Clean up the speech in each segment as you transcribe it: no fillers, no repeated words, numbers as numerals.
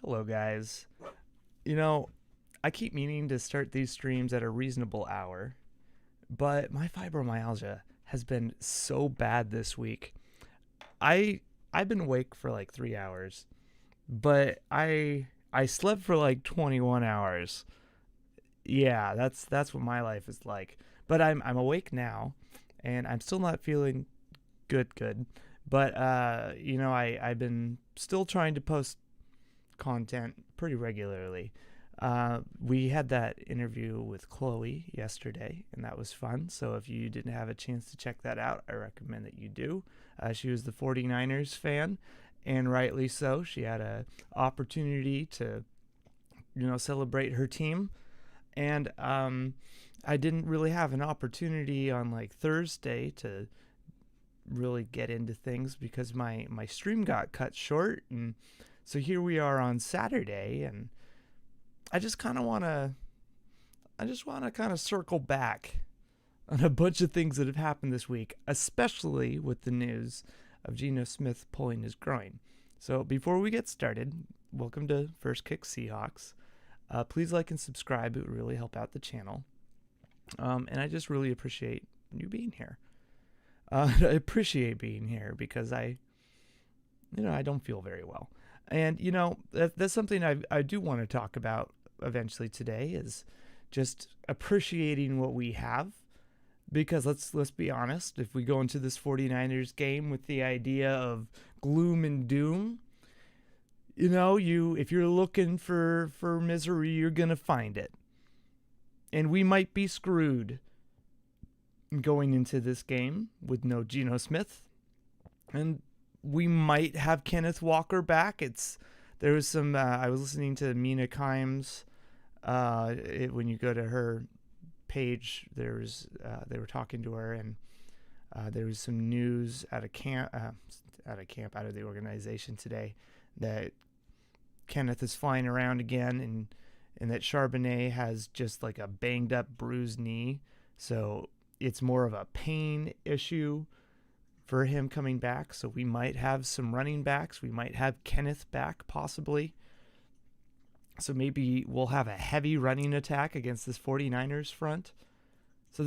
Hello, guys. You know, I keep meaning to start these streams at a reasonable hour, but my fibromyalgia has been so bad this week. I I've been awake for like 3 hours, but I slept for like 21 hours. Yeah, that's what my life is like. But I'm awake now and I'm still not feeling good. But I've been still trying to post content pretty regularly. We had that interview with Chloe yesterday, and that was fun. So if you didn't have a chance to check that out, I recommend that you do. She was the 49ers fan, and rightly so. She had a opportunity to, celebrate her team, and I didn't really have an opportunity on like Thursday to really get into things because my stream got cut short, and so here we are on Saturday, and I just kind of want to kind of circle back on a bunch of things that have happened this week, especially with the news of Geno Smith pulling his groin. So before we get started, welcome to First Kick Seahawks. Please like and subscribe; it would really help out the channel. And I just really appreciate you being here. I appreciate being here because I don't feel very well. And, that's something I do want to talk about eventually today is just appreciating what we have. Because let's be honest, if we go into this 49ers game with the idea of gloom and doom, if you're looking for misery, you're going to find it. And we might be screwed going into this game with no Geno Smith. And we might have Kenneth Walker back. There was some. I was listening to Mina Kimes. When you go to her page, they were talking to her, and there was some news out of the organization today that Kenneth is flying around again, and that Charbonnet has just like a banged up, bruised knee, so it's more of a pain issue for him coming back. So we might have some running backs. We might have Kenneth back, possibly. So maybe we'll have a heavy running attack against this 49ers front. So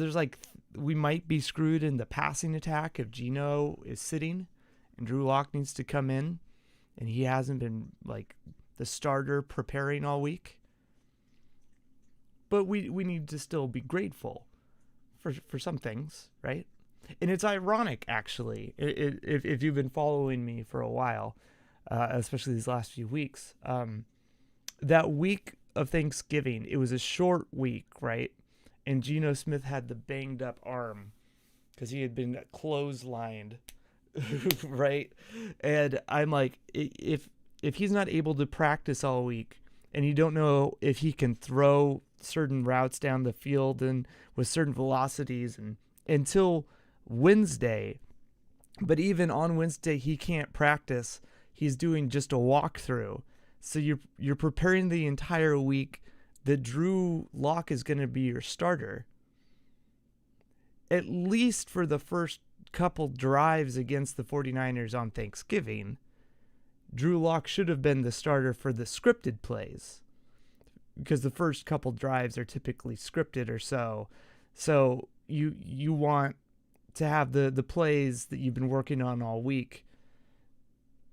we might be screwed in the passing attack if Geno is sitting and Drew Lock needs to come in and he hasn't been like the starter preparing all week. But we need to still be grateful for some things, right? And it's ironic, actually, if you've been following me for a while, especially these last few weeks. That week of Thanksgiving, it was a short week, right? And Geno Smith had the banged up arm because he had been clotheslined, right? And I'm like, if he's not able to practice all week, and you don't know if he can throw certain routes down the field and with certain velocities and until Wednesday, but even on Wednesday he can't practice. He's doing just a walkthrough. So you're preparing the entire week that Drew Lock is going to be your starter. At least for the first couple drives against the 49ers on Thanksgiving, Drew Lock should have been the starter for the scripted plays. Because the first couple drives are typically scripted or so. So you want to have the plays that you've been working on all week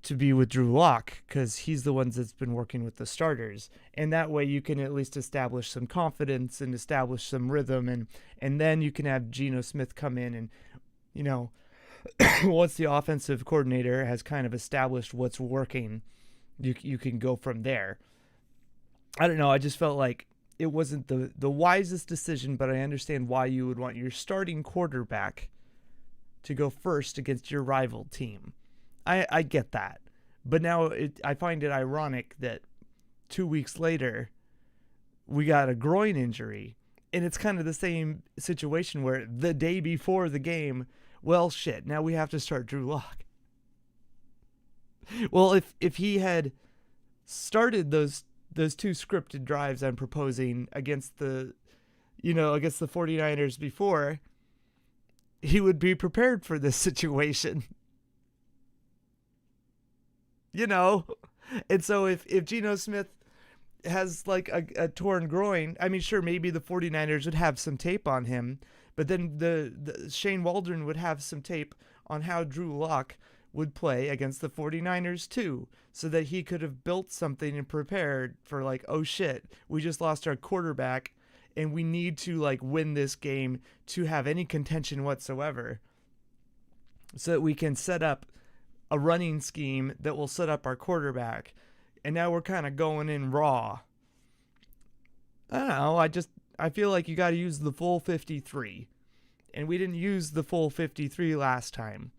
to be with Drew Lock because he's the one that's been working with the starters. And that way you can at least establish some confidence and establish some rhythm. And then you can have Geno Smith come in and, once the offensive coordinator has kind of established what's working, you can go from there. I don't know. I just felt like it wasn't the wisest decision, but I understand why you would want your starting quarterback to go first against your rival team. I get that. But now I find it ironic that 2 weeks later we got a groin injury, and it's kind of the same situation where the day before the game, well, shit, now we have to start Drew Lock. Well, if he had started those two scripted drives I'm proposing against the 49ers before, he would be prepared for this situation. And so if Geno Smith has like a torn groin, I mean, sure, maybe the 49ers would have some tape on him, but then the Shane Waldron would have some tape on how Drew Lock would play against the 49ers too, so that he could have built something and prepared for like, oh shit, we just lost our quarterback and we need to like win this game to have any contention whatsoever, so that we can set up a running scheme that will set up our quarterback. And now we're kind of going in raw. I don't know. I feel like you got to use the full 53. And we didn't use the full 53 last time.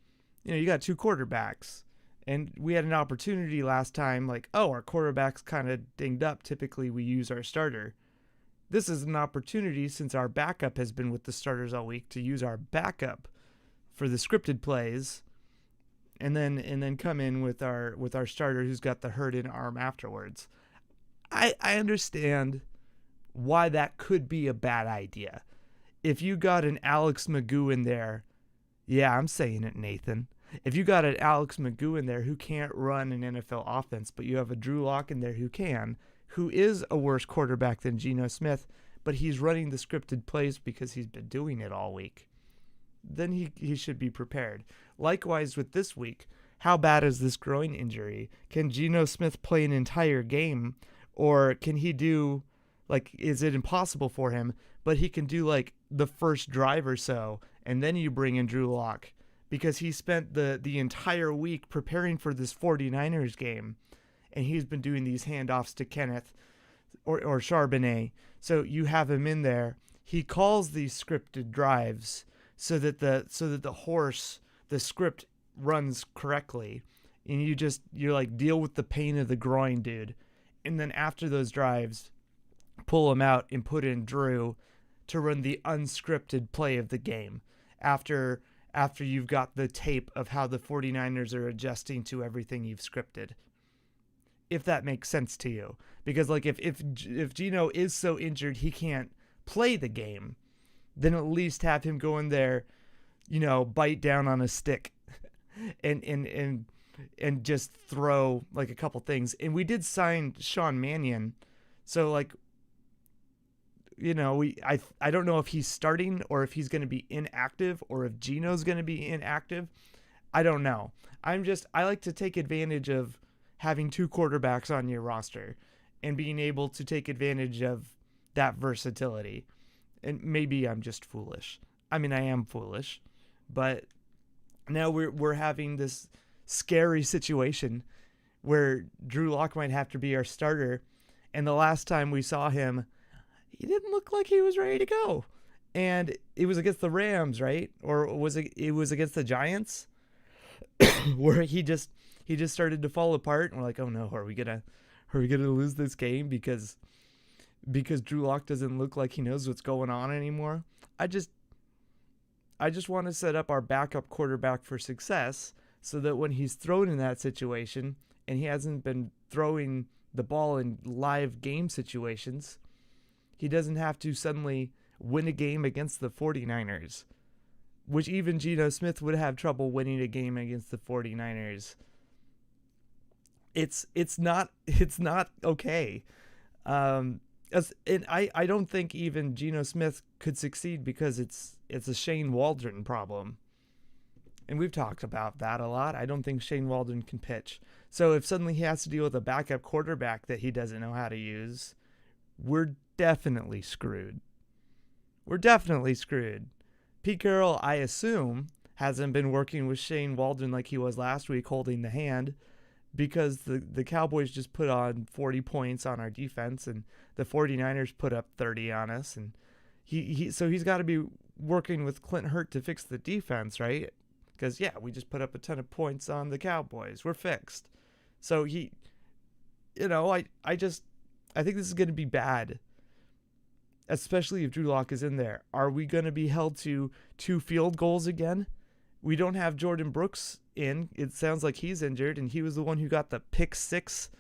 You know, you got two quarterbacks. And we had an opportunity last time, like, oh, our quarterback's kind of dinged up. Typically, we use our starter. This is an opportunity, since our backup has been with the starters all week, to use our backup for the scripted plays. And then come in with our starter who's got the hurt in arm afterwards. I understand why that could be a bad idea. If you got an Alex Magoo in there, yeah, I'm saying it, Nathan. If you got an Alex Magoo in there who can't run an NFL offense, but you have a Drew Lock in there who can, who is a worse quarterback than Geno Smith, but he's running the scripted plays because he's been doing it all week, then he should be prepared. Likewise with this week, how bad is this groin injury? Can Geno Smith play an entire game? Or can he do, like, is it impossible for him, but he can do like the first drive or so, and then you bring in Drew Lock, because he spent the entire week preparing for this 49ers game, and he's been doing these handoffs to Kenneth or Charbonnet. So you have him in there. He calls these scripted drives so that the script runs correctly, and you're like, deal with the pain of the groin, dude. And then after those drives, pull him out and put in Drew to run the unscripted play of the game after you've got the tape of how the 49ers are adjusting to everything you've scripted. If that makes sense to you. Because like if Geno is so injured he can't play the game, then at least have him go in there, you know, bite down on a stick and just throw like a couple things. And we did sign Sean Mannion, so like, you know, I don't know if he's starting or if he's going to be inactive or if Geno's going to be inactive. I don't know. I like to take advantage of having two quarterbacks on your roster and being able to take advantage of that versatility. And maybe I'm just foolish. I mean, I am foolish, but now we're having this scary situation where Drew Lock might have to be our starter. And the last time we saw him, he didn't look like he was ready to go. And it was against the Rams, right? Or was it was against the Giants where he just started to fall apart, and we're like, oh no, are we gonna lose this game because Drew Lock doesn't look like he knows what's going on anymore? I just want to set up our backup quarterback for success, so that when he's thrown in that situation, and he hasn't been throwing the ball in live game situations, he doesn't have to suddenly win a game against the 49ers, which even Geno Smith would have trouble winning a game against the 49ers. It's not okay. And I don't think even Geno Smith could succeed because it's a Shane Waldron problem. And we've talked about that a lot. I don't think Shane Waldron can pitch. So if suddenly he has to deal with a backup quarterback that he doesn't know how to use, we're definitely screwed. Pete Carroll, I assume, hasn't been working with Shane Waldron like he was last week, holding the hand, because the Cowboys just put on 40 points on our defense, and the 49ers put up 30 on us. And so he's got to be working with Clint Hurt to fix the defense, right? Because, yeah, we just put up a ton of points on the Cowboys. We're fixed. So I think this is going to be bad, especially if Drew Lock is in there. Are we going to be held to 2 field goals again? We don't have Jordyn Brooks in. It sounds like he's injured, and he was the one who got the pick 6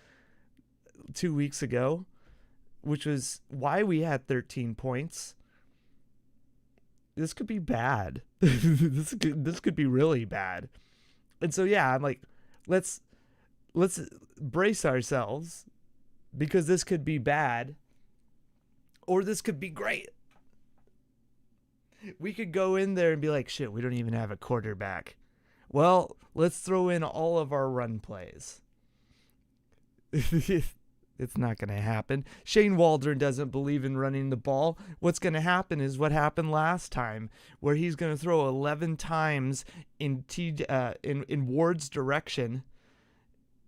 2 weeks ago, which was why we had 13 points. This could be bad. This could be really bad. And so, yeah, I'm like, let's let's brace ourselves, because this could be bad or this could be great. We could go in there and be like, shit, we don't even have a quarterback. Well, let's throw in all of our run plays. It's not going to happen. Shane Waldron doesn't believe in running the ball. What's going to happen is what happened last time, where he's going to throw 11 times in Ward's direction,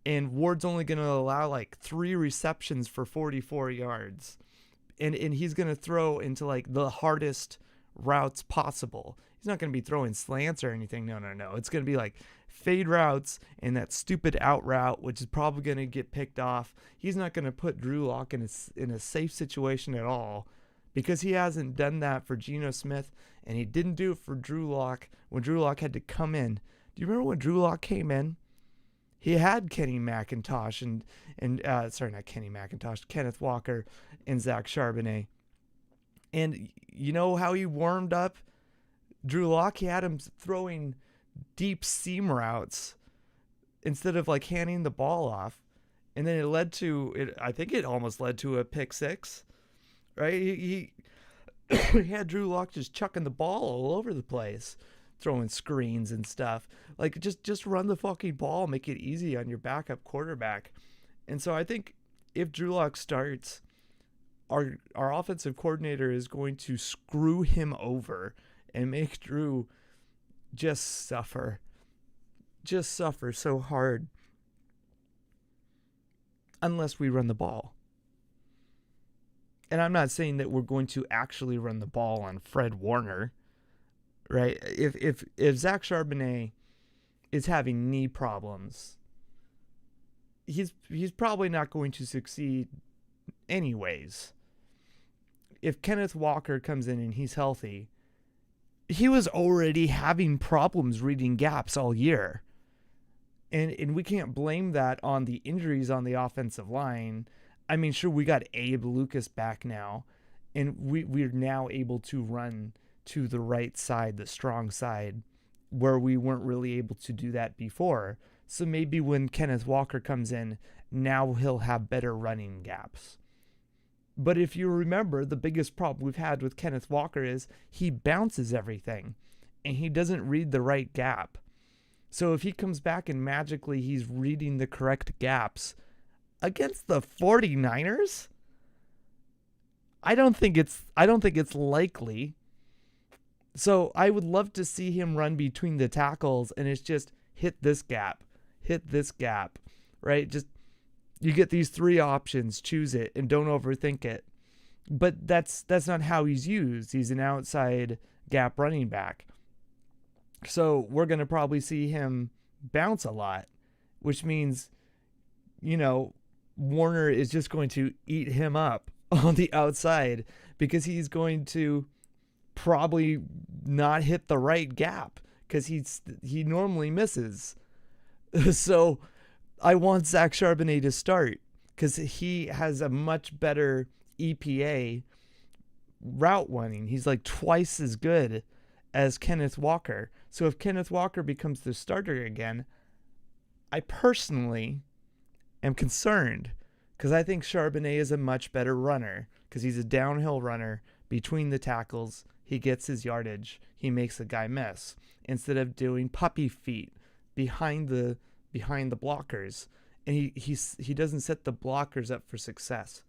and Ward's only going to allow like 3 receptions for 44 yards. And he's going to throw into like the hardest routes possible. He's not going to be throwing slants or anything. No. It's going to be like fade routes and that stupid out route, which is probably going to get picked off. He's not going to put Drew Lock in a safe situation at all, because he hasn't done that for Geno Smith, and he didn't do it for Drew Lock when Drew Lock had to come in. Do you remember when Drew Lock came in? He had Mcintosh Kenneth Walker and Zach Charbonnet. And you know how he warmed up Drew Lock? He had him throwing deep seam routes instead of like handing the ball off. And then I think it almost led to a pick six, right? He had Drew Lock just chucking the ball all over the place, throwing screens and stuff. Like, just run the fucking ball, make it easy on your backup quarterback. And so I think if Drew Lock starts, our offensive coordinator is going to screw him over and make Drew just suffer so hard, unless we run the ball. And I'm not saying that we're going to actually run the ball on Fred Warner, right? If Zach Charbonnet is having knee problems, he's probably not going to succeed anyways. If Kenneth Walker comes in and he's healthy, he was already having problems reading gaps all year. And we can't blame that on the injuries on the offensive line. I mean, sure, we got Abe Lucas back now, and we're now able to run to the right side, the strong side, where we weren't really able to do that before. So maybe when Kenneth Walker comes in, now he'll have better running gaps. But if you remember, the biggest problem we've had with Kenneth Walker is he bounces everything, and he doesn't read the right gap. So if he comes back and magically he's reading the correct gaps against the 49ers, I don't think it's likely. So I would love to see him run between the tackles, and it's just hit this gap, right? Just, you get these 3 options, choose it, and don't overthink it. But that's not how he's used. He's an outside gap running back. So we're going to probably see him bounce a lot, which means, Warner is just going to eat him up on the outside, because he's going to probably not hit the right gap, because he normally misses. So I want Zach Charbonnet to start, because he has a much better EPA route running. He's like twice as good as Kenneth Walker. So if Kenneth Walker becomes the starter again, I personally am concerned, because I think Charbonnet is a much better runner, because he's a downhill runner between the tackles. He gets his yardage. He makes the guy miss instead of doing puppy feet behind the blockers. And he doesn't set the blockers up for success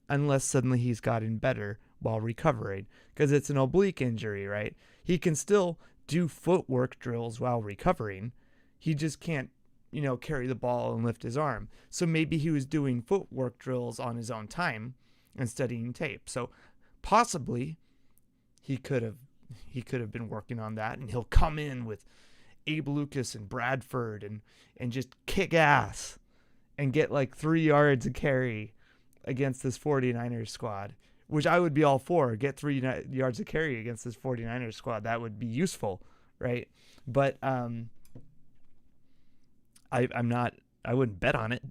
unless suddenly he's gotten better while recovering, because it's an oblique injury, right? He can still do footwork drills while recovering. He just can't, carry the ball and lift his arm. So maybe he was doing footwork drills on his own time and studying tape. So possibly he could have been working on that, and he'll come in with Abe Lucas and Bradford and just kick ass and get like 3 yards a carry against this 49ers squad, which I would be all for. Get 3 yards of carry against this 49ers squad. That would be useful, right? But I wouldn't bet on it.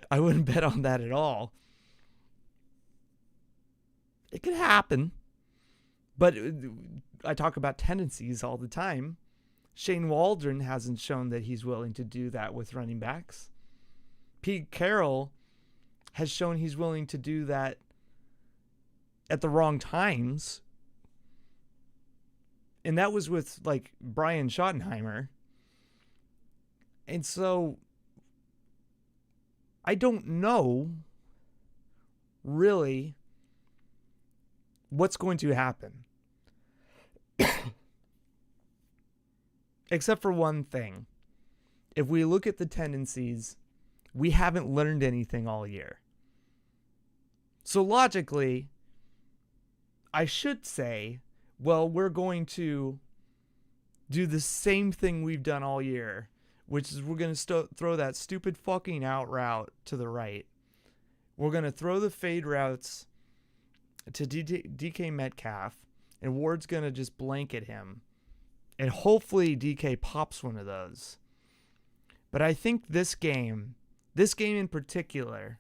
I wouldn't bet on that at all. It could happen, but I talk about tendencies all the time. Shane Waldron hasn't shown that he's willing to do that with running backs. Pete Carroll has shown he's willing to do that at the wrong times. And that was with like Brian Schottenheimer. And so I don't know really what's going to happen. Except for one thing. If we look at the tendencies, we haven't learned anything all year. So logically, I should say, well, we're going to do the same thing we've done all year, which is we're going to throw that stupid fucking out route to the right. We're going to throw the fade routes to DK Metcalf, and Ward's going to just blanket him. And hopefully DK pops one of those. But I think this game in particular,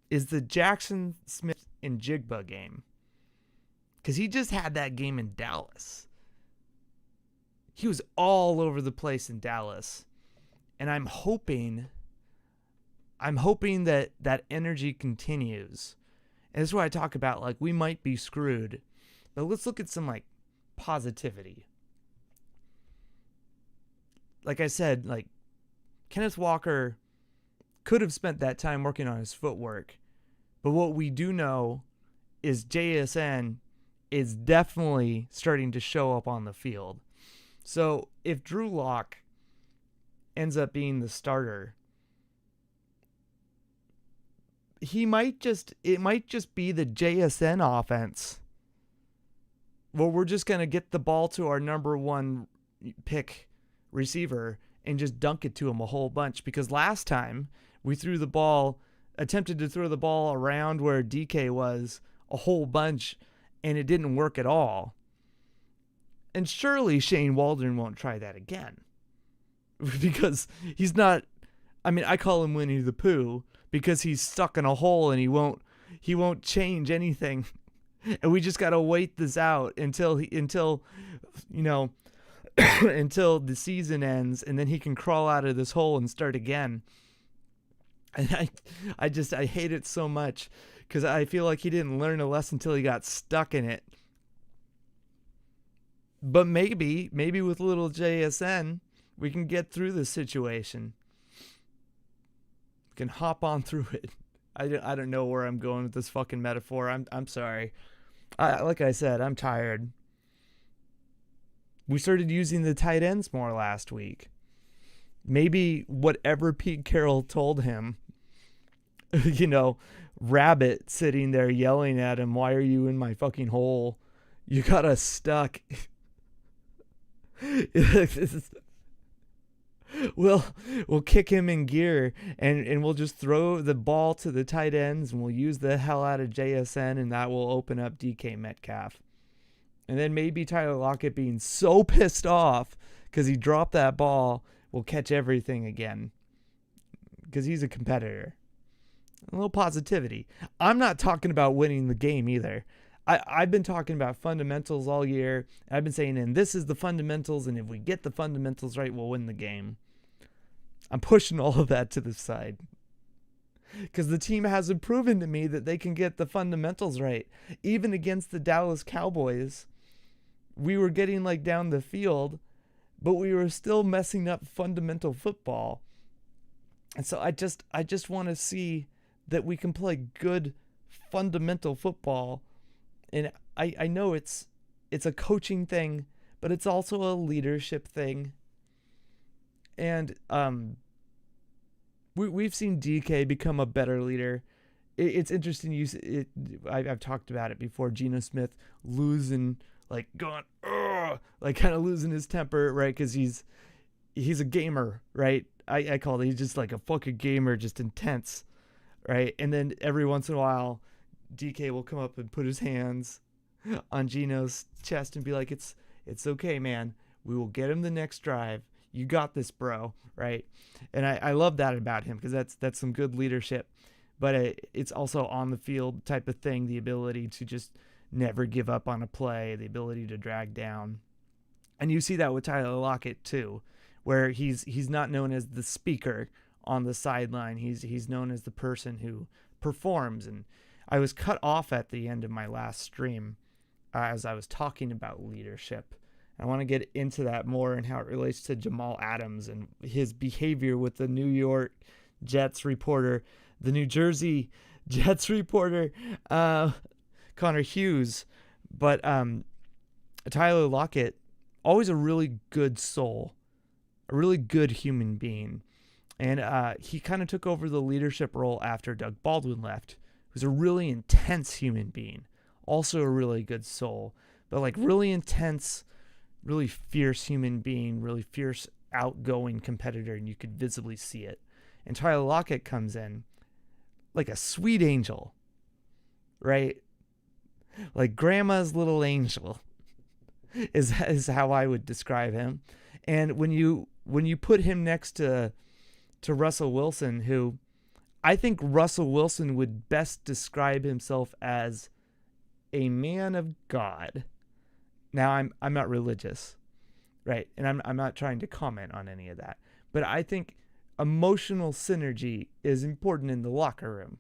is the Jackson Smith and Jigba game. Because he just had that game in Dallas. He was all over the place in Dallas. And I'm hoping that that energy continues. And this is why I talk about, like, we might be screwed. But let's look at some, like, positivity. Like I said, like, Kenneth Walker could have spent that time working on his footwork. But what we do know is JSN is definitely starting to show up on the field. So if Drew Lock ends up being the starter, it might just be the JSN offense. Well, we're just going to get the ball to our number one pick receiver and just dunk it to him a whole bunch. Because last time we attempted to throw the ball around where DK was a whole bunch, and it didn't work at all. And surely Shane Waldron won't try that again. Because he's not, I mean, I call him Winnie the Pooh because he's stuck in a hole and he won't change anything. And we just got to wait this out until until the season ends, and then he can crawl out of this hole and start again. And I hate it so much because I feel like he didn't learn a lesson until he got stuck in it. But maybe with little JSN, we can get through this situation. We can hop on through it. I don't know where I'm going with this fucking metaphor. I'm sorry. Like I said, I'm tired. We started using the tight ends more last week. Maybe whatever Pete Carroll told him, Rabbit sitting there yelling at him, "Why are you in my fucking hole? You got us stuck." We'll kick him in gear and we'll just throw the ball to the tight ends and we'll use the hell out of JSN, and that will open up DK Metcalf. And then maybe Tyler Lockett, being so pissed off because he dropped that ball, will catch everything again because he's a competitor. A little positivity. I'm not talking about winning the game either. I've been talking about fundamentals all year. I've been saying, and this is the fundamentals, and if we get the fundamentals right, we'll win the game. I'm pushing all of that to the side because the team hasn't proven to me that they can get the fundamentals right. Even against the Dallas Cowboys, we were getting like down the field, but we were still messing up fundamental football. And so I just want to see that we can play good fundamental football. And I know it's a coaching thing, but it's also a leadership thing. And we've seen DK become a better leader. It's interesting. I've talked about it before. Geno Smith losing, like going, like kind of losing his temper, right? Because he's a gamer, right? I call it. He's just like a fucking gamer, just intense, right? And then every once in a while, DK will come up and put his hands on Geno's chest and be like, it's okay, man. We will get him the next drive. You got this, bro, right? And I love that about him because that's some good leadership. But it's also on the field type of thing, the ability to just never give up on a play, the ability to drag down. And you see that with Tyler Lockett too, where he's not known as the speaker on the sideline. He's known as the person who performs. And I was cut off at the end of my last stream as I was talking about leadership. I want to get into that more and how it relates to Jamal Adams and his behavior with the New York Jets reporter, the New Jersey Jets reporter, Connor Hughes. But Tyler Lockett, always a really good soul, a really good human being. And he kind of took over the leadership role after Doug Baldwin left. He was a really intense human being, also a really good soul, but like really intense, really fierce human being, really fierce, outgoing competitor, and you could visibly see it. And Tyler Lockett comes in like a sweet angel, right? Like grandma's little angel is how I would describe him. And when you put him next to Russell Wilson, who I think Russell Wilson would best describe himself as a man of God. Now I'm not religious, right? And I'm not trying to comment on any of that. But I think emotional synergy is important in the locker room.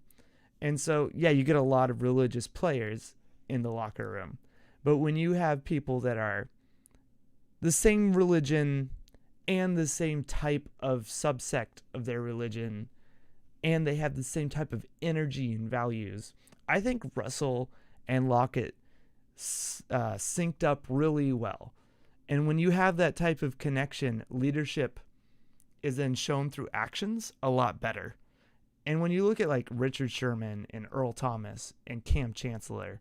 And so, yeah, you get a lot of religious players in the locker room. But when you have people that are the same religion and the same type of subsect of their religion, and they have the same type of energy and values, I think Russell and Lockett synced up really well. And when you have that type of connection, leadership is then shown through actions a lot better. And when you look at like Richard Sherman and Earl Thomas and Cam Chancellor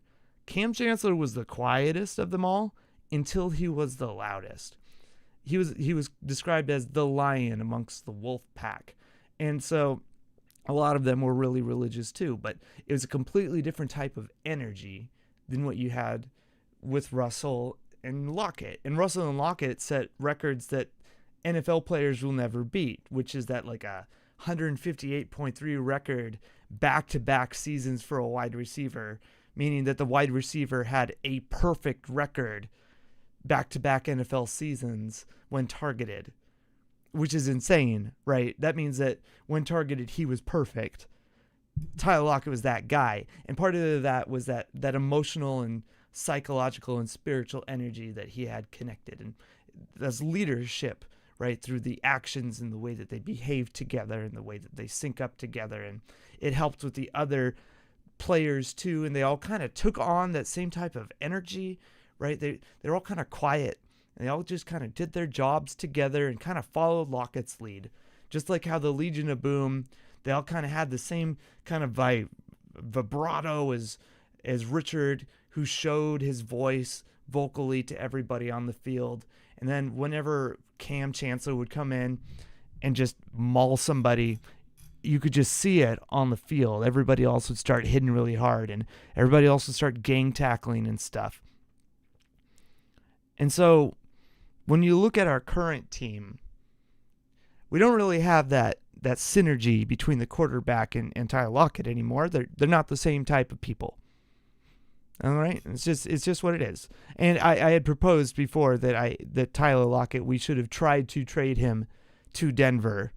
was the quietest of them all until he was the loudest. He was described as the lion amongst the wolf pack. And so a lot of them were really religious too, but it was a completely different type of energy than what you had with Russell and Lockett. And Russell and Lockett set records that NFL players will never beat, which is that like a 158.3 record back-to-back seasons for a wide receiver, meaning that the wide receiver had a perfect record back-to-back NFL seasons when targeted, which is insane, right? That means that when targeted, he was perfect. Tyler Lockett was that guy. And part of that was that emotional and psychological and spiritual energy that he had connected. And that's leadership, right? Through the actions and the way that they behave together and the way that they sync up together. And it helped with the other players too. And they all kind of took on that same type of energy, right? They're all kind of quiet. And they all just kind of did their jobs together and kind of followed Lockett's lead. Just like how the Legion of Boom, they all kind of had the same kind of vibrato as Richard, who showed his voice vocally to everybody on the field. And then whenever Cam Chancellor would come in and just maul somebody, you could just see it on the field. Everybody else would start hitting really hard, and everybody else would start gang tackling and stuff. And so when you look at our current team, we don't really have that synergy between the quarterback and Tyler Lockett anymore. They're not the same type of people. All right, it's just what it is. And I had proposed before that Tyler Lockett, we should have tried to trade him to Denver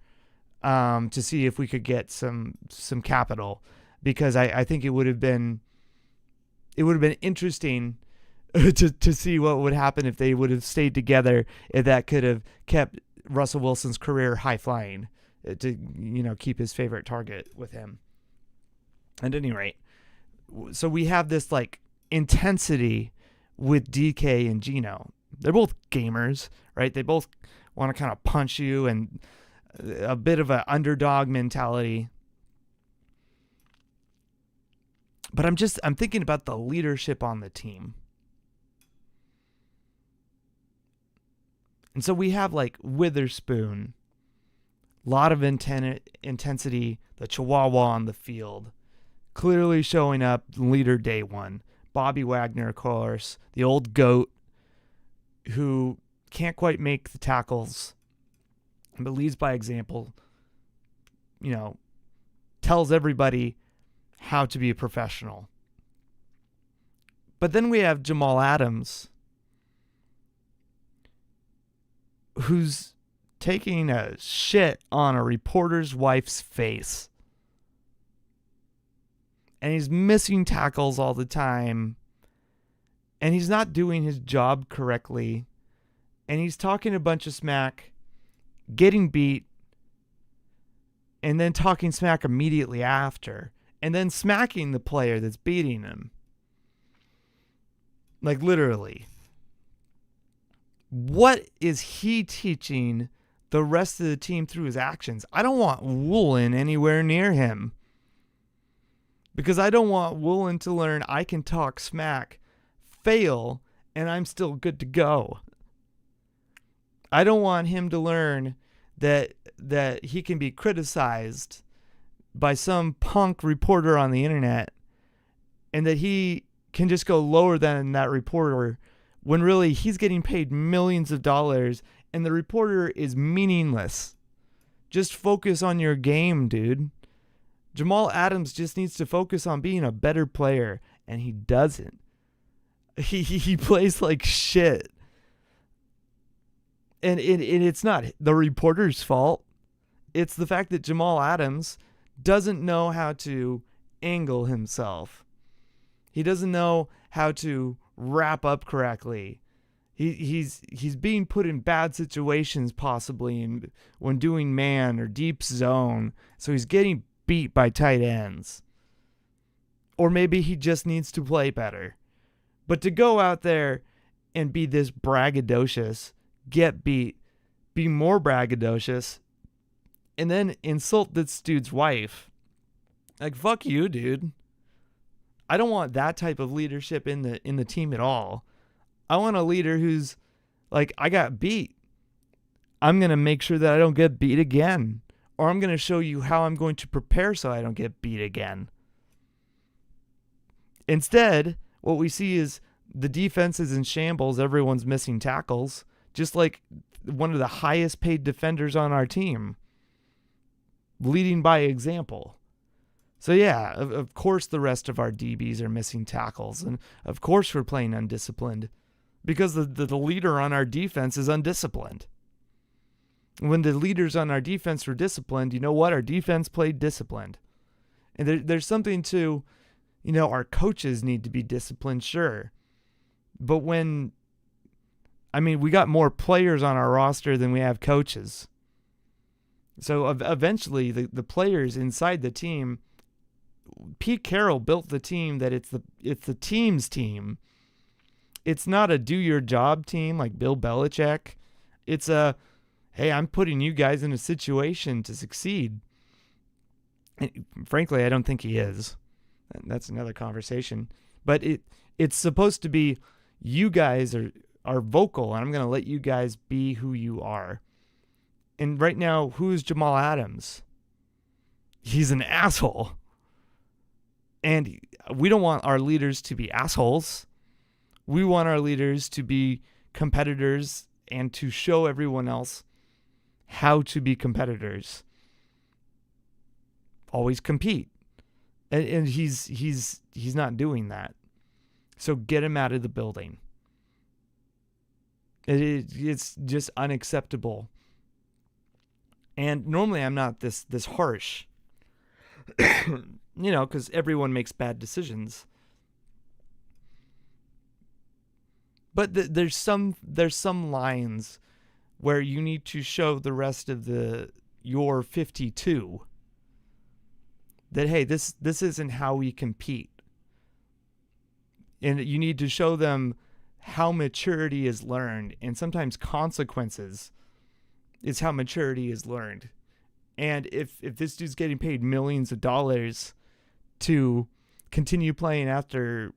to see if we could get some capital, because I think it would have been interesting to see what would happen if they would have stayed together, if that could have kept Russell Wilson's career high flying, to keep his favorite target with him. At any rate, so we have this like intensity with DK and Geno. They're both gamers, right? They both want to kind of punch you, and a bit of an underdog mentality. But I'm thinking about the leadership on the team. And so we have like Witherspoon, a lot of intensity, the Chihuahua on the field, clearly showing up leader day one. Bobby Wagner, of course, the old GOAT, who can't quite make the tackles, but leads by example, tells everybody how to be a professional. But then we have Jamal Adams, who's taking a shit on a reporter's wife's face. And he's missing tackles all the time. And he's not doing his job correctly. And he's talking a bunch of smack, getting beat, and then talking smack immediately after. And then smacking the player that's beating him. Like, literally. What is he teaching the rest of the team through his actions? I don't want Woolen anywhere near him. Because I don't want Woolen to learn I can talk smack, fail, and I'm still good to go. I don't want him to learn that he can be criticized by some punk reporter on the internet and that he can just go lower than that reporter when really he's getting paid millions of dollars and the reporter is meaningless. Just focus on your game, dude. Jamal Adams just needs to focus on being a better player, and he doesn't. He plays like shit. And it's not the reporter's fault. It's the fact that Jamal Adams doesn't know how to angle himself. He doesn't know how to wrap up correctly. He's being put in bad situations possibly when doing man or deep zone. So he's getting beat by tight ends. Or maybe he just needs to play better. But to go out there and be this braggadocious, get beat, be more braggadocious, and then insult this dude's wife. Like, fuck you, dude. I don't want that type of leadership in the team at all. I want a leader who's like, I got beat. I'm going to make sure that I don't get beat again. Or I'm going to show you how I'm going to prepare so I don't get beat again. Instead, what we see is the defense is in shambles. Everyone's missing tackles. Just like one of the highest paid defenders on our team. Leading by example. So yeah, of course the rest of our DBs are missing tackles. And of course we're playing undisciplined. Because the leader on our defense is undisciplined. When the leaders on our defense were disciplined, you know what? Our defense played disciplined. And there's something to, our coaches need to be disciplined, sure. But we got more players on our roster than we have coaches. So eventually the players inside the team, Pete Carroll built the team that it's the team's team. It's not a do your job team like Bill Belichick. It's a, hey, I'm putting you guys in a situation to succeed. And frankly, I don't think he is. That's another conversation. But it's supposed to be, you guys are vocal, and I'm going to let you guys be who you are. And right now, who's Jamal Adams? He's an asshole. And we don't want our leaders to be assholes. We want our leaders to be competitors and to show everyone else how to be competitors. Always compete. And he's not doing that. So get him out of the building. It's just unacceptable. And normally I'm not this harsh. Because everyone makes bad decisions. But there's some lines where you need to show the rest of your 52 that, hey, this isn't how we compete. And you need to show them how maturity is learned, and sometimes consequences is how maturity is learned. And if this dude's getting paid millions of dollars to continue playing after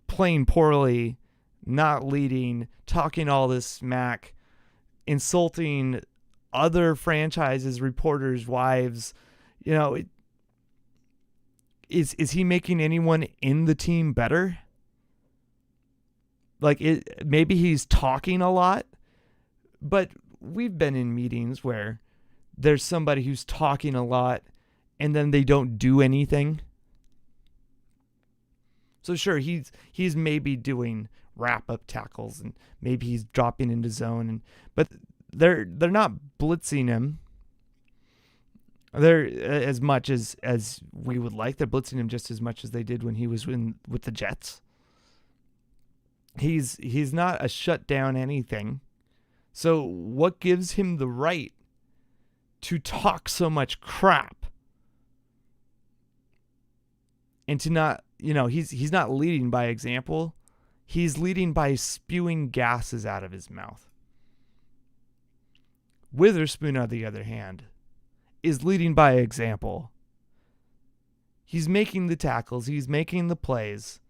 playing poorly, not leading, talking all this smack, insulting other franchises, reporters, wives, is he making anyone in the team better? Like, maybe he's talking a lot, but we've been in meetings where there's somebody who's talking a lot and then they don't do anything. So sure, he's maybe doing wrap-up tackles and maybe he's dropping into zone, but they're not blitzing him. They're as much as we would like. They're blitzing him just as much as they did when he was with the Jets. He's not a shut down anything. So what gives him the right to talk so much crap and to not, he's not leading by example. He's leading by spewing gases out of his mouth. Witherspoon, on the other hand, is leading by example. He's making the tackles. He's making the plays.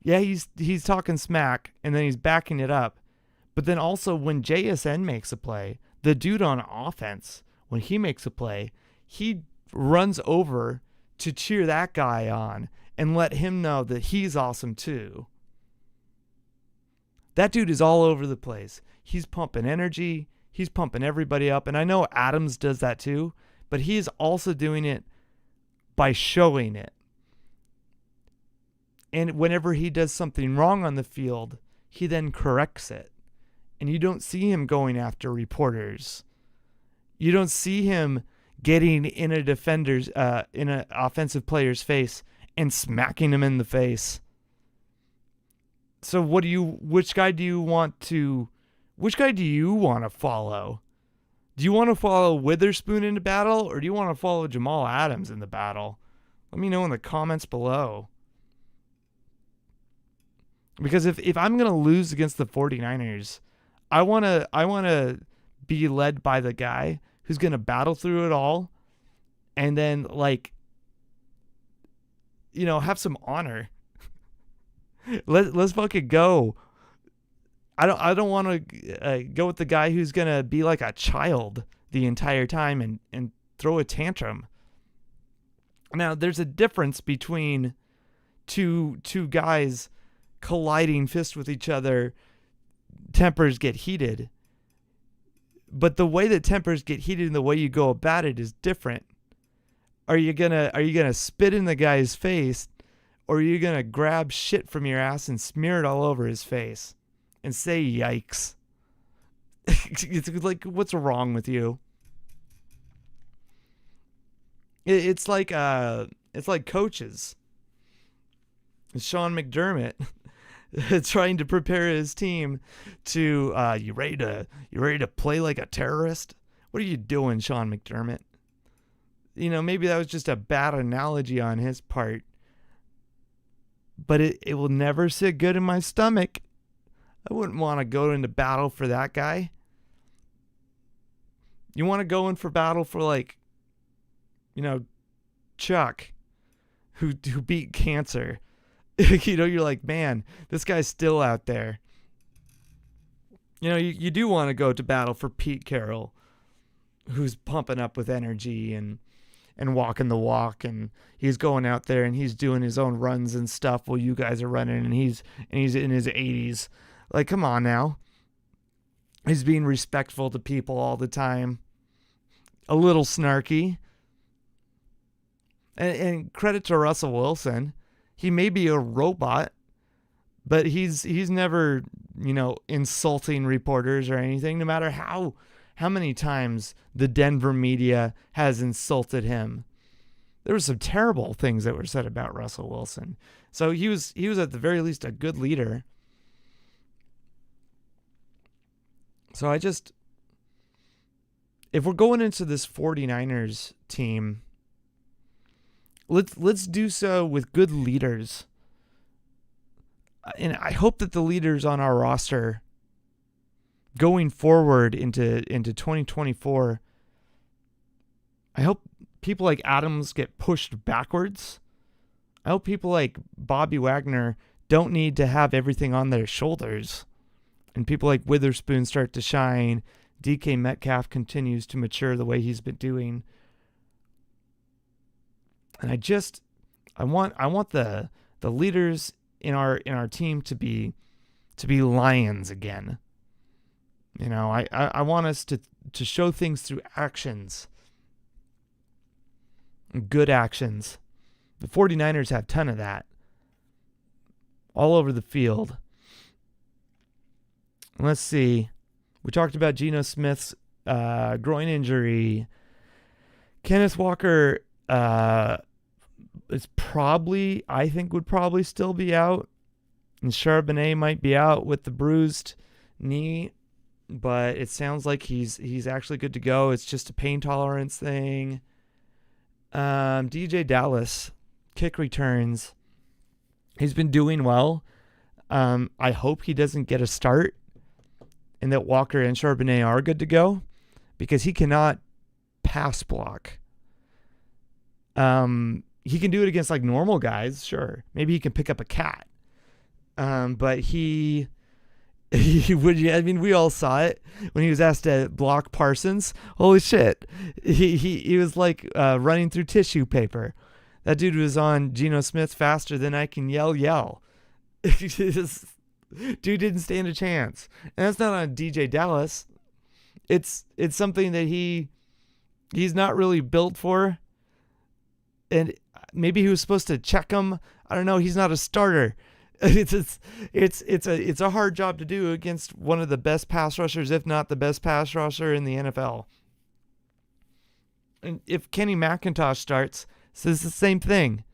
Yeah, he's talking smack, and then he's backing it up. But then also when JSN makes a play, the dude on offense, when he makes a play, he runs over to cheer that guy on and let him know that he's awesome too. That dude is all over the place. He's pumping energy. He's pumping everybody up. And I know Adams does that too, but he's also doing it by showing it. And whenever he does something wrong on the field, he then corrects it. And you don't see him going after reporters. You don't see him getting in a defender's, in an offensive player's face and smacking him in the face. So which guy do you want to follow? Do you want to follow Witherspoon into battle, or do you want to follow Jamal Adams in the battle? Let me know in the comments below. Because if I'm going to lose against the 49ers, I want to be led by the guy who's going to battle through it all and then have some honor. Let's fucking go. I don't want to go with the guy who's going to be like a child the entire time and throw a tantrum. Now, there's a difference between two guys colliding fists with each other. Tempers get heated. But the way that tempers get heated and the way you go about it is different. Are you gonna spit in the guy's face, or are you gonna grab shit from your ass and smear it all over his face and say yikes? It's like, what's wrong with you? It's like coaches. Sean McDermott trying to prepare his team to you ready to play like a terrorist? What are you doing, Sean McDermott? Maybe that was just a bad analogy on his part, but it will never sit good in my stomach. I wouldn't want to go into battle for that guy. You want to go in for battle for Chuck, who beat cancer. You're like, man, this guy's still out there. You do want to go to battle for Pete Carroll, who's pumping up with energy and walking the walk, and he's going out there and he's doing his own runs and stuff while you guys are running, and he's in his 80s. Like, come on now. He's being respectful to people all the time. A little snarky. And credit to Russell Wilson. He may be a robot, but he's never, insulting reporters or anything, no matter how many times the Denver media has insulted him. There were some terrible things that were said about Russell Wilson. So he was at the very least a good leader. So if we're going into this 49ers team, let's do so with good leaders. And I hope that the leaders on our roster going forward into 2024, I hope people like Adams get pushed backwards. I hope people like Bobby Wagner don't need to have everything on their shoulders. And people like Witherspoon start to shine. DK Metcalf continues to mature the way he's been doing. And I want the leaders in our team to be lions again. I want us to show things through actions. Good actions. The 49ers have a ton of that. All over the field. Let's see. We talked about Geno Smith's groin injury. Kenneth Walker is probably, I think, would probably still be out. And Charbonnet might be out with the bruised knee, but it sounds like he's actually good to go. It's just a pain tolerance thing. DJ Dallas, kick returns. He's been doing well. I hope he doesn't get a start and that Walker and Charbonnet are good to go, because he cannot pass block. He can do it against like normal guys, sure. Maybe he can pick up a cat. But he would. I mean, we all saw it when he was asked to block Parsons. Holy shit! He was like running through tissue paper. That dude was on Geno Smith faster than I can yell. Dude didn't stand a chance, and that's not on DJ Dallas. It's something that he's not really built for, and maybe he was supposed to check him. I don't know. He's not a starter. It's a hard job to do against one of the best pass rushers, if not the best pass rusher in the NFL. And if Kenny Mcintosh starts, so it's the same thing.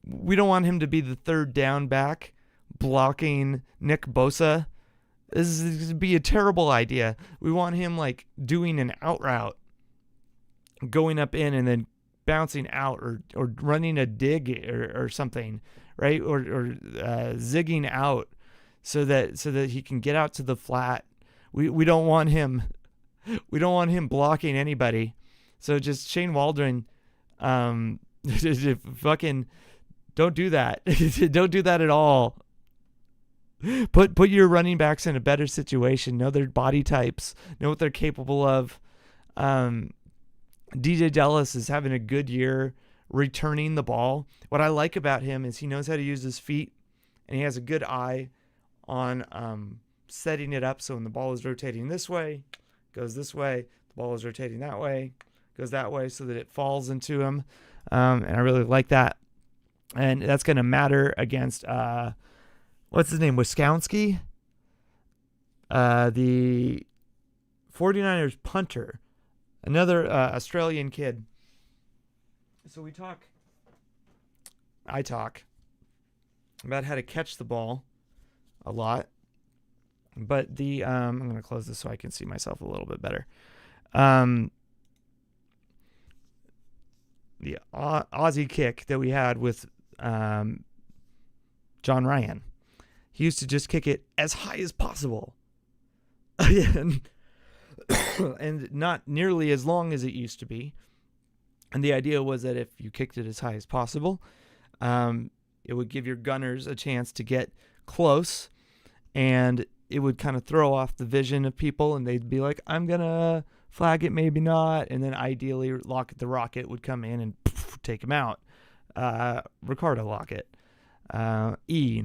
We don't want him to be the third down back blocking Nick Bosa. This would be a terrible idea. We want him like doing an out route, going up in and then bouncing out, or running a dig or something. Right, or zigging out, so that he can get out to the flat. We don't want him blocking anybody. So just Shane Waldron, fucking don't do that. Don't do that at all. Put your running backs in a better situation. Know their body types. Know what they're capable of. DJ Dallas is having a good year returning the ball. What I like about him is he knows how to use his feet, and he has a good eye on setting it up. So when the ball is rotating this way, goes this way. The ball is rotating that way, goes that way, so that it falls into him. And I really like that. And that's going to matter against, what's his name, Wiskowski? The 49ers punter, another Australian kid. So I talk about how to catch the ball a lot, but I'm going to close this so I can see myself a little bit better. The Aussie kick that we had with John Ryan, he used to just kick it as high as possible and not nearly as long as it used to be. And the idea was that if you kicked it as high as possible, it would give your gunners a chance to get close, and it would kind of throw off the vision of people, and they'd be like, I'm going to flag it, maybe not. And then ideally the Rocket would come in and take him out. Ricardo Lockett. E.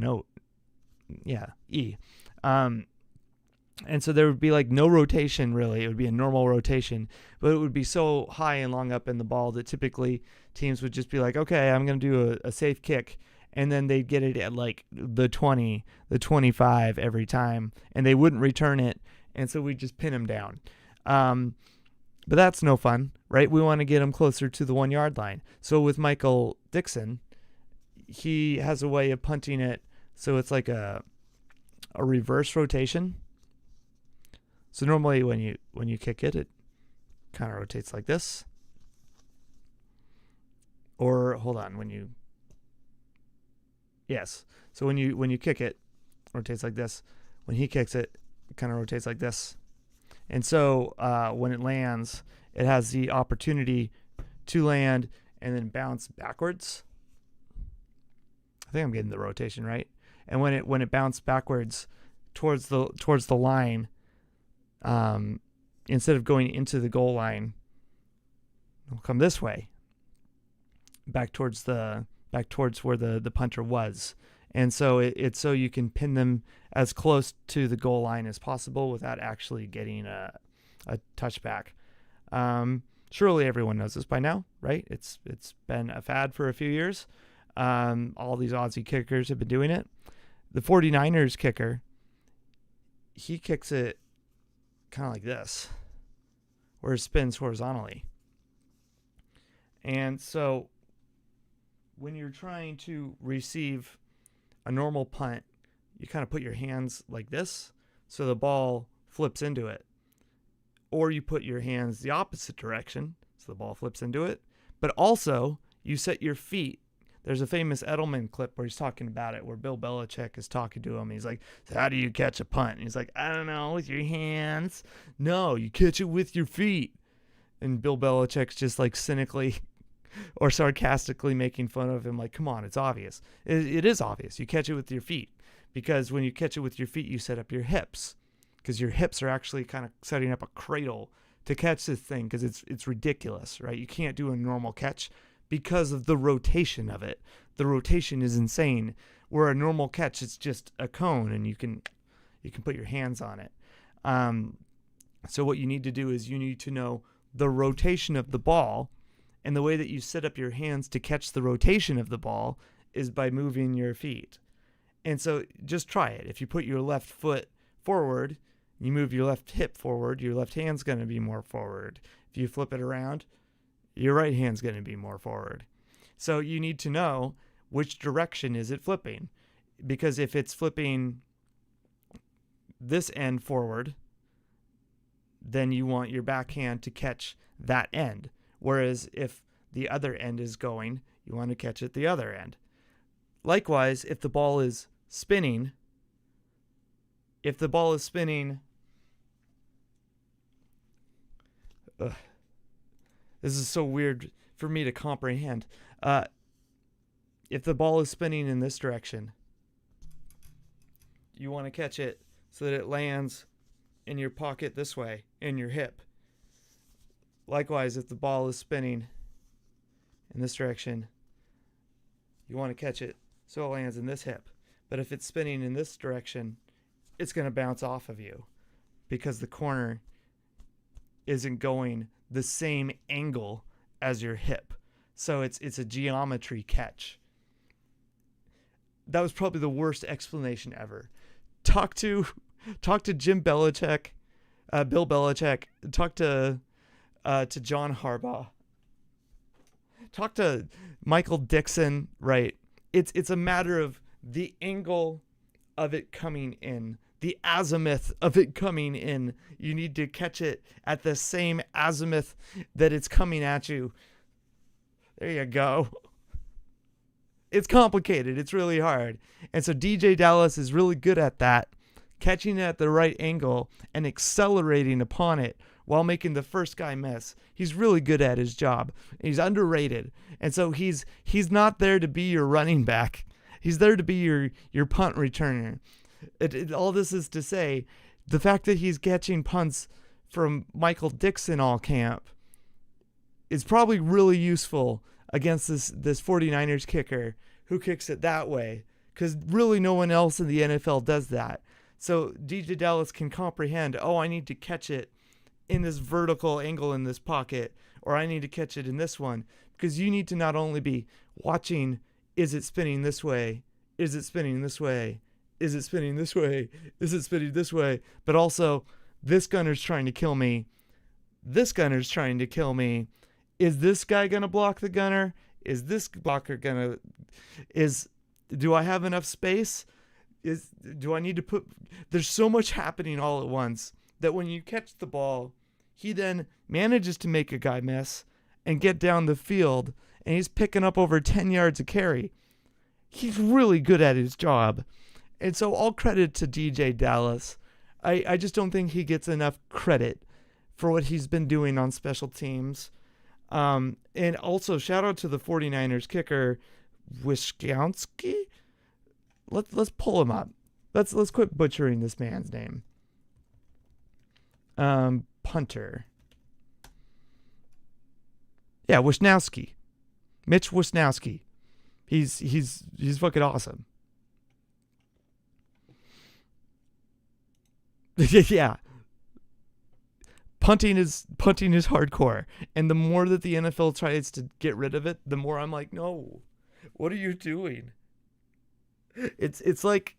And so there would be like no rotation, really. It would be a normal rotation, but it would be so high and long up in the ball that typically teams would just be like, okay, I'm going to do a safe kick. And then they'd get it at like the 20, the 25 every time, and they wouldn't return it. And so we'd just pin them down. But that's no fun, right? We want to get them closer to the 1 yard line. So with Michael Dixon, he has a way of punting it. So it's like a reverse rotation. So normally when you kick it, it kind of rotates like this. Or hold on, yes. So when you kick it, rotates like this. When he kicks it, it kind of rotates like this. And so when it lands, it has the opportunity to land and then bounce backwards. I think I'm getting the rotation right. And when it bounced backwards towards the line, instead of going into the goal line, it'll come this way, back towards where the punter was. And so it's so you can pin them as close to the goal line as possible without actually getting a touchback. Surely everyone knows this by now, right? It's been a fad for a few years. All these Aussie kickers have been doing it. The 49ers kicker, he kicks it kind of like this, where it spins horizontally. And so when you're trying to receive a normal punt, you kind of put your hands like this so the ball flips into it. Or you put your hands the opposite direction so the ball flips into it. But also, you set your feet. There's a famous Edelman clip where he's talking about it, where Bill Belichick is talking to him. He's like, so how do you catch a punt? And he's like, I don't know, with your hands. No, you catch it with your feet. And Bill Belichick's just like cynically or sarcastically making fun of him, like, come on, it's obvious. It is obvious. You catch it with your feet, because when you catch it with your feet, you set up your hips, because your hips are actually kind of setting up a cradle to catch this thing, because it's ridiculous, right? You can't do a normal catch because of the rotation of it. The rotation is insane. Where a normal catch, it's just a cone, and you can put your hands on it. So what you need to do is you need to know the rotation of the ball. And the way that you set up your hands to catch the rotation of the ball is by moving your feet. And so just try it. If you put your left foot forward, you move your left hip forward, your left hand's going to be more forward. If you flip it around, your right hand's going to be more forward. So you need to know which direction is it flipping. Because if it's flipping this end forward, then you want your backhand to catch that end. Whereas if the other end is going, you want to catch it the other end. Likewise, if the ball is spinning, this is so weird for me to comprehend. If the ball is spinning in this direction, you want to catch it so that it lands in your pocket this way, in your hip. Likewise, if the ball is spinning in this direction, you want to catch it so it lands in this hip. But if it's spinning in this direction, it's going to bounce off of you because the corner isn't going the same angle as your hip. So it's a geometry catch. That was probably the worst explanation ever. Talk to Jim Belichick, Bill Belichick. Talk to John Harbaugh. Talk to Michael Dixon, right? It's a matter of the angle of it coming in, the azimuth of it coming in. You need to catch it at the same azimuth that it's coming at you. There you go. It's complicated. It's really hard. And so DJ Dallas is really good at that, catching it at the right angle and accelerating upon it while making the first guy miss. He's really good at his job. He's underrated. And so he's not there to be your running back. He's there to be your punt returner. All this is to say, the fact that he's catching punts from Michael Dixon all camp is probably really useful against this 49ers kicker who kicks it that way, because really no one else in the NFL does that. So DJ Dallas can comprehend, I need to catch it in this vertical angle in this pocket, or I need to catch it in this one, because you need to not only be watching, is it spinning this way? Is it spinning this way? Is it spinning this way? Is it spinning this way? But also, this gunner's trying to kill me. This gunner's trying to kill me. Is this guy going to block the gunner? Is this blocker going to... Do I have enough space? Do I need to put... There's so much happening all at once that when you catch the ball, he then manages to make a guy miss and get down the field, and he's picking up over 10 yards a carry. He's really good at his job. And so all credit to DJ Dallas. I just don't think he gets enough credit for what he's been doing on special teams. And also shout out to the 49ers kicker, Wisconsin. Let's pull him up. Let's quit butchering this man's name. Punter. Yeah, Wisnowski. Mitch Wisnowski. He's fucking awesome. Yeah. Punting is hardcore. And the more that the NFL tries to get rid of it, the more I'm like, no. What are you doing? It's like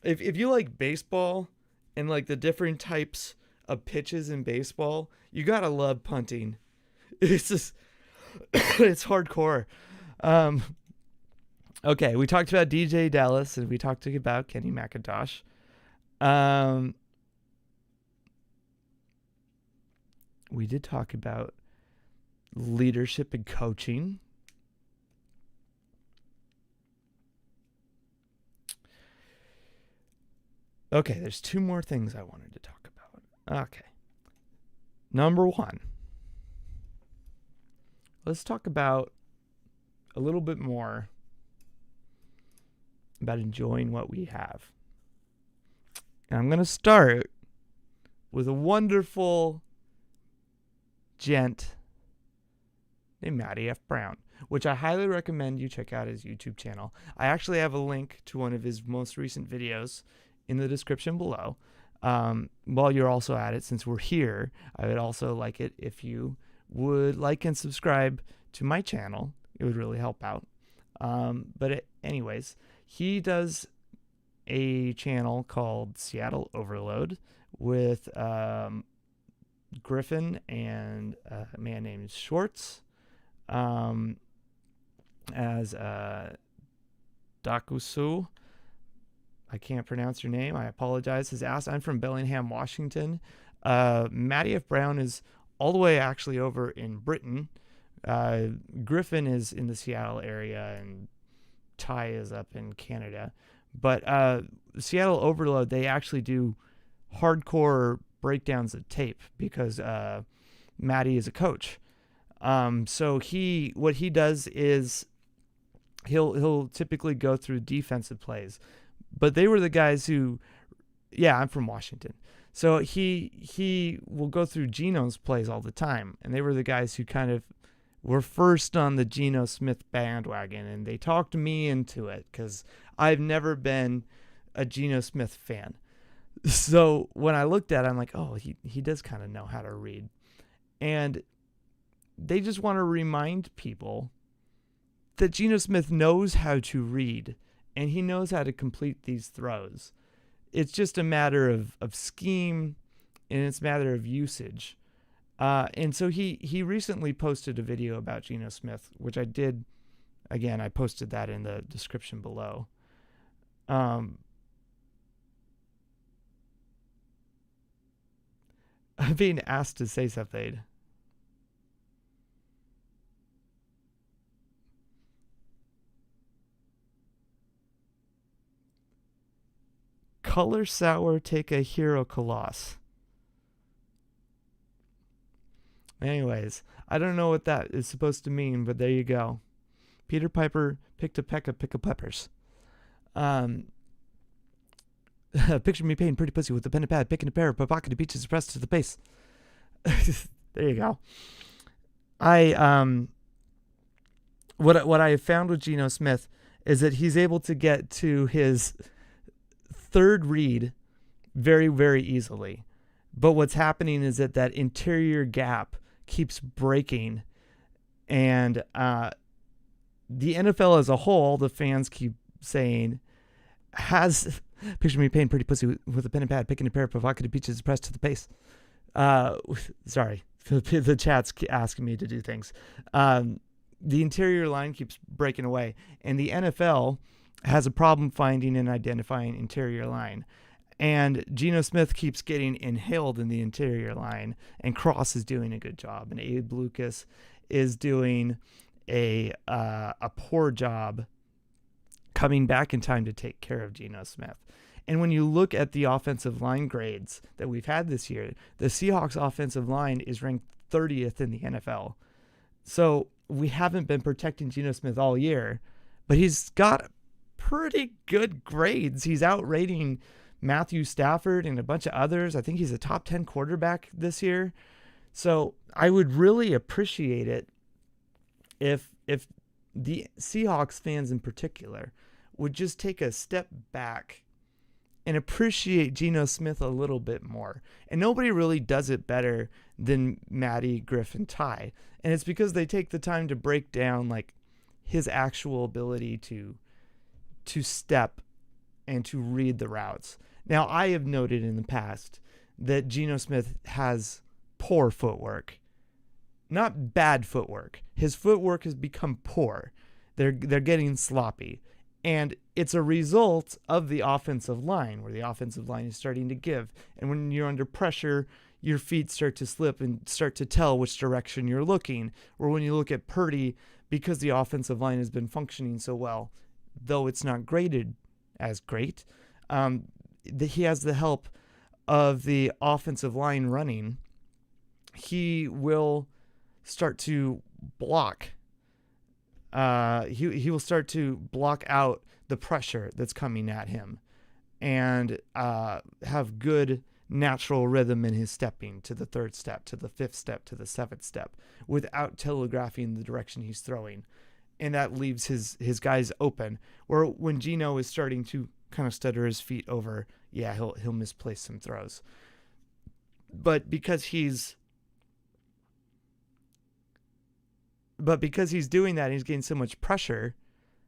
if you like baseball and like the different types of pitches in baseball, you gotta love punting. It's just it's hardcore. Okay, we talked about DJ Dallas and we talked about Kenny Mcintosh. We did talk about leadership and coaching. Okay, there's two more things I wanted to talk about. Okay. Number one, let's talk about a little bit more about enjoying what we have. And I'm going to start with a wonderful gent named Matty F. Brown, which I highly recommend you check out his YouTube channel. I actually have a link to one of his most recent videos in the description below. While you're also at it, since we're here, I would also like it if you would like and subscribe to my channel. It would really help out. Anyways, he does a channel called Seattle Overload with Griffin and a man named Schwartz as Dakusu. I can't pronounce your name. I apologize. His ass. I'm from Bellingham, Washington. Matty F. Brown is all the way actually over in Britain. Griffin is in the Seattle area, and Ty is up in Canada. But Seattle Overload, they actually do hardcore breakdowns of tape because Matty is a coach. So what he does is he'll typically go through defensive plays. But they were the guys who, yeah, I'm from Washington. So he will go through Geno's plays all the time. And they were the guys who kind of were first on the Geno Smith bandwagon. And they talked me into it because I've never been a Geno Smith fan. So when I looked at it, I'm like, oh, he does kind of know how to read. And they just want to remind people that Geno Smith knows how to read. And he knows how to complete these throws. It's just a matter of scheme, and it's a matter of usage. And so he recently posted a video about Geno Smith, which I did. Again, I posted that in the description below. I'm being asked to say something. Color sour, take a hero coloss. Anyways, I don't know what that is supposed to mean, but there you go. Peter Piper picked a peck of pickled peppers. Picture me paying pretty pussy with a pen and pad, picking a pair of pocketed peaches pressed to the face. There you go. What I have found with Geno Smith is that he's able to get to his third read very, very easily. But what's happening is that interior gap keeps breaking. And the NFL as a whole, the fans keep saying, has... Picture me paying pretty pussy with a pen and pad, picking a pair of provocative peaches pressed to the face. Sorry. The chat's asking me to do things. The interior line keeps breaking away. And the NFL has a problem finding and identifying interior line. And Geno Smith keeps getting inhaled in the interior line, and Cross is doing a good job. And Abe Lucas is doing a poor job coming back in time to take care of Geno Smith. And when you look at the offensive line grades that we've had this year, the Seahawks offensive line is ranked 30th in the NFL. So we haven't been protecting Geno Smith all year, but he's got pretty good grades. He's outrating Matthew Stafford and a bunch of others. I think he's a top 10 quarterback this year. So I would really appreciate it if the Seahawks fans in particular would just take a step back and appreciate Geno Smith a little bit more. And nobody really does it better than Matty, Griff, and Ty. And it's because they take the time to break down like his actual ability to step and to read the routes. Now, I have noted in the past that Geno Smith has poor footwork. Not bad footwork. His footwork has become poor. They're getting sloppy. And it's a result of the offensive line, where the offensive line is starting to give. And when you're under pressure, your feet start to slip and start to tell which direction you're looking. Or when you look at Purdy, because the offensive line has been functioning so well, though it's not graded as great, he has the help of the offensive line running. He will start to block. He will start to block out the pressure that's coming at him, and have good natural rhythm in his stepping to the third step, to the fifth step, to the seventh step, without telegraphing the direction he's throwing. And that leaves his guys open. Where when Geno is starting to kind of stutter his feet over, yeah, he'll misplace some throws. But because he's doing that, he's getting so much pressure,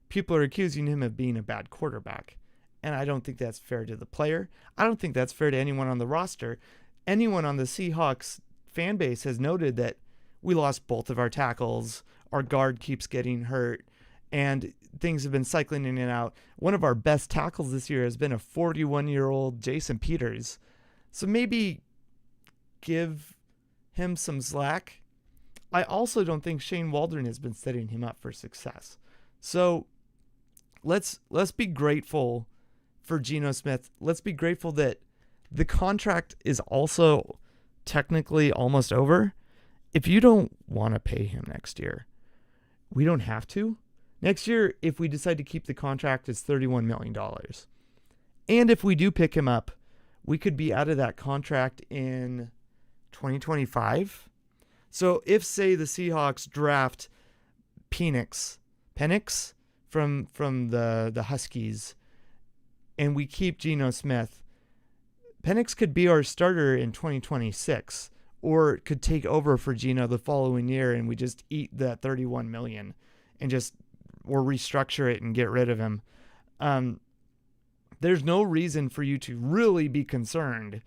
people are accusing him of being a bad quarterback. And I don't think that's fair to the player. I don't think that's fair to anyone on the roster. Anyone on the Seahawks fan base has noted that we lost both of our tackles. Our guard keeps getting hurt, and things have been cycling in and out. One of our best tackles this year has been a 41-year-old Jason Peters. So maybe give him some slack. I also don't think Shane Waldron has been setting him up for success. So let's be grateful for Geno Smith. Let's be grateful that the contract is also technically almost over. If you don't want to pay him next year, we don't have to. Next year, if we decide to keep the contract, it's $31 million. And if we do pick him up, we could be out of that contract in 2025. So if, say, the Seahawks draft Penix from the Huskies, and we keep Geno Smith, Penix could be our starter in 2026, or could take over for Geno the following year, and we just eat that $31 million and or restructure it and get rid of him. There's no reason for you to really be concerned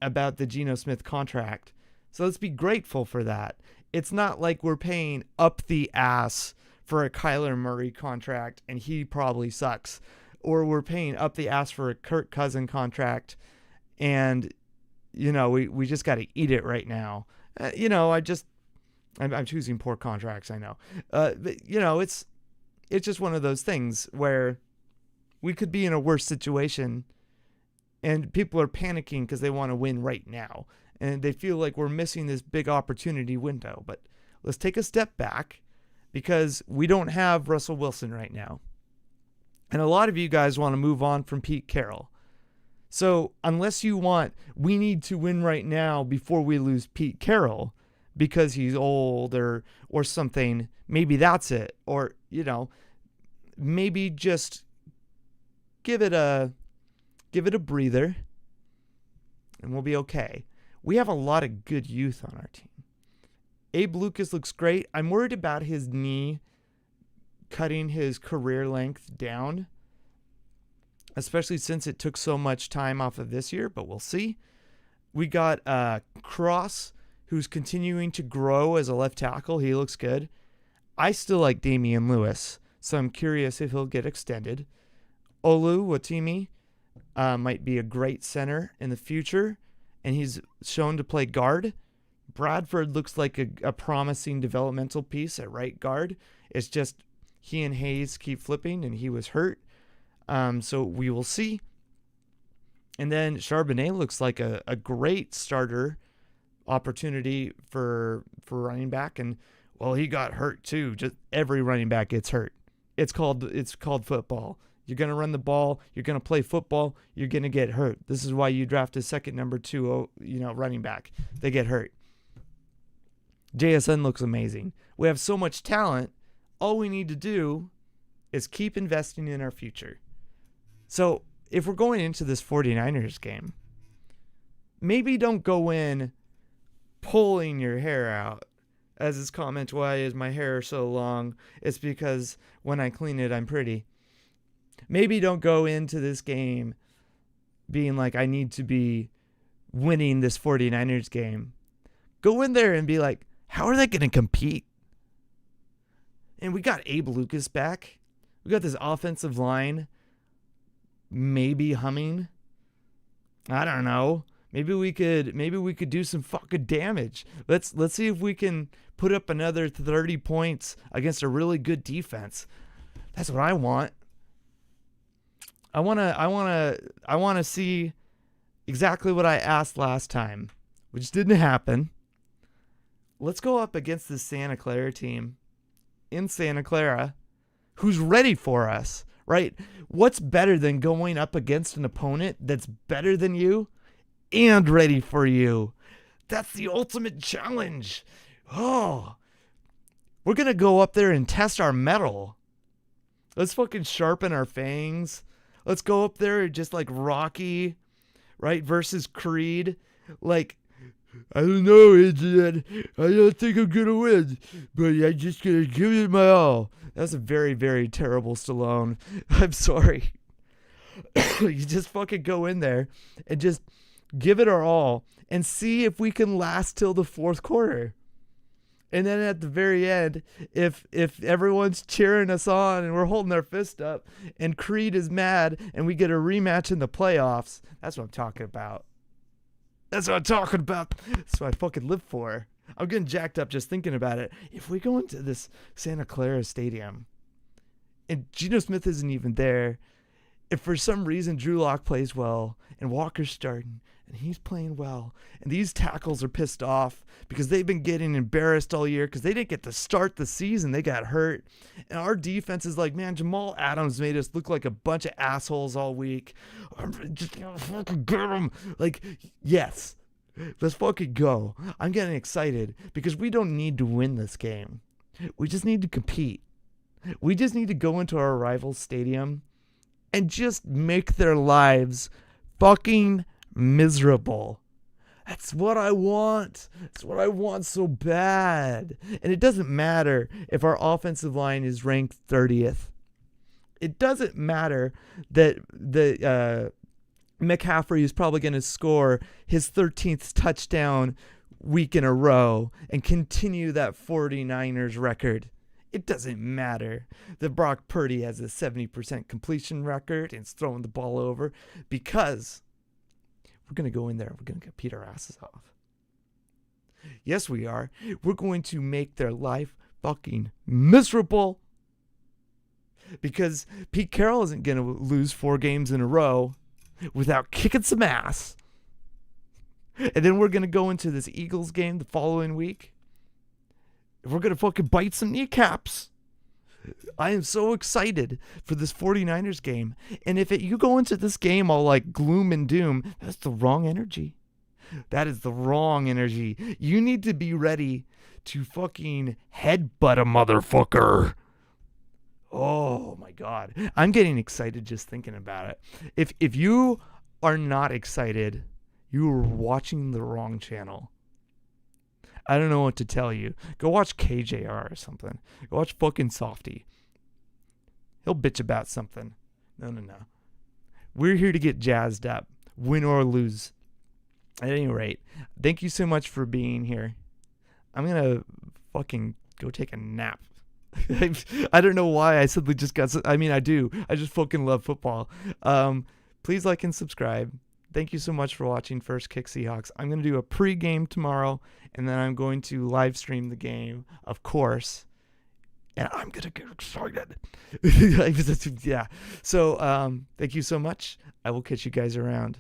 about the Geno Smith contract. So let's be grateful for that. It's not like we're paying up the ass for a Kyler Murray contract and he probably sucks, or we're paying up the ass for a Kirk Cousins contract and we just got to eat it right now. I'm choosing poor contracts, I know. But it's just one of those things where we could be in a worse situation and people are panicking because they want to win right now. And they feel like we're missing this big opportunity window. But let's take a step back, because we don't have Russell Wilson right now. And a lot of you guys want to move on from Pete Carroll. So unless we need to win right now before we lose Pete Carroll because he's old or something, maybe that's it. Or, maybe just give it a breather and we'll be okay. We have a lot of good youth on our team. Abe Lucas looks great. I'm worried about his knee cutting his career length down, especially since it took so much time off of this year, but we'll see. We got Cross, who's continuing to grow as a left tackle. He looks good. I still like Damian Lewis, so I'm curious if he'll get extended. Olu Watimi might be a great center in the future, and he's shown to play guard. Bradford looks like a promising developmental piece at right guard. It's just he and Hayes keep flipping, and he was hurt. So we will see. And then Charbonnet looks like a great starter opportunity for running back. And, well, he got hurt too. Just every running back gets hurt. It's called football. You're going to run the ball. You're going to play football. You're going to get hurt. This is why you draft a second number 2, running back. They get hurt. JSN looks amazing. We have so much talent. All we need to do is keep investing in our future. So if we're going into this 49ers game, maybe don't go in pulling your hair out. As his comment, why is my hair so long? It's because when I clean it, I'm pretty. Maybe don't go into this game being like, I need to be winning this 49ers game. Go in there and be like, how are they going to compete? And we got Abe Lucas back. We got this offensive line maybe humming. I don't know. Maybe we could do some fucking damage. Let's see if we can put up another 30 points against a really good defense. That's what I want. I want to see exactly what I asked last time, which didn't happen. Let's go up against the Santa Clara team in Santa Clara who's ready for us, right? What's better than going up against an opponent that's better than you and ready for you? That's the ultimate challenge. Oh, we're going to go up there and test our mettle. Let's fucking sharpen our fangs. Let's go up there just like Rocky, right? Versus Creed. Like, I don't know, Adrian. I don't think I'm going to win, but I'm just going to give it my all. That's a very, very terrible Stallone. I'm sorry. You just fucking go in there and just give it our all and see if we can last till the fourth quarter. And then at the very end, if everyone's cheering us on and we're holding our fist up and Creed is mad and we get a rematch in the playoffs, that's what I'm talking about. That's what I'm talking about. That's what I fucking live for. I'm getting jacked up just thinking about it. If we go into this Santa Clara stadium and Geno Smith isn't even there, if for some reason Drew Lock plays well and Walker's starting and he's playing well and these tackles are pissed off because they've been getting embarrassed all year because they didn't get to start the season, they got hurt, and our defense is like, man, Jamal Adams made us look like a bunch of assholes all week. I'm just gonna fucking get him. Like, yes, let's fucking go. I'm getting excited because we don't need to win this game. We just need to compete. We just need to go into our rival's stadium and just make their lives fucking miserable. That's what I want. That's what I want so bad. And it doesn't matter if our offensive line is ranked 30th. It doesn't matter that McCaffrey is probably going to score his 13th touchdown week in a row and continue that 49ers record. It doesn't matter that Brock Purdy has a 70% completion record and is throwing the ball over, because we're going to go in there and we're going to compete our asses off. Yes, we are. We're going to make their life fucking miserable, because Pete Carroll isn't going to lose 4 games in a row without kicking some ass. And then we're going to go into this Eagles game the following week. We're going to fucking bite some kneecaps. I am so excited for this 49ers game. And if you go into this game all like gloom and doom, that's the wrong energy. That is the wrong energy. You need to be ready to fucking headbutt a motherfucker. Oh my God. I'm getting excited just thinking about it. If you are not excited, you are watching the wrong channel. I don't know what to tell you. Go watch KJR or something. Go watch fucking Softy. He'll bitch about something. No. We're here to get jazzed up, win or lose. At any rate, thank you so much for being here. I'm going to fucking go take a nap. I don't know why I suddenly just got... I mean, I do. I just fucking love football. Please like and subscribe. Thank you so much for watching First Kick Seahawks. I'm going to do a pre-game tomorrow, and then I'm going to live stream the game, of course. And I'm going to get excited. Yeah. So thank you so much. I will catch you guys around.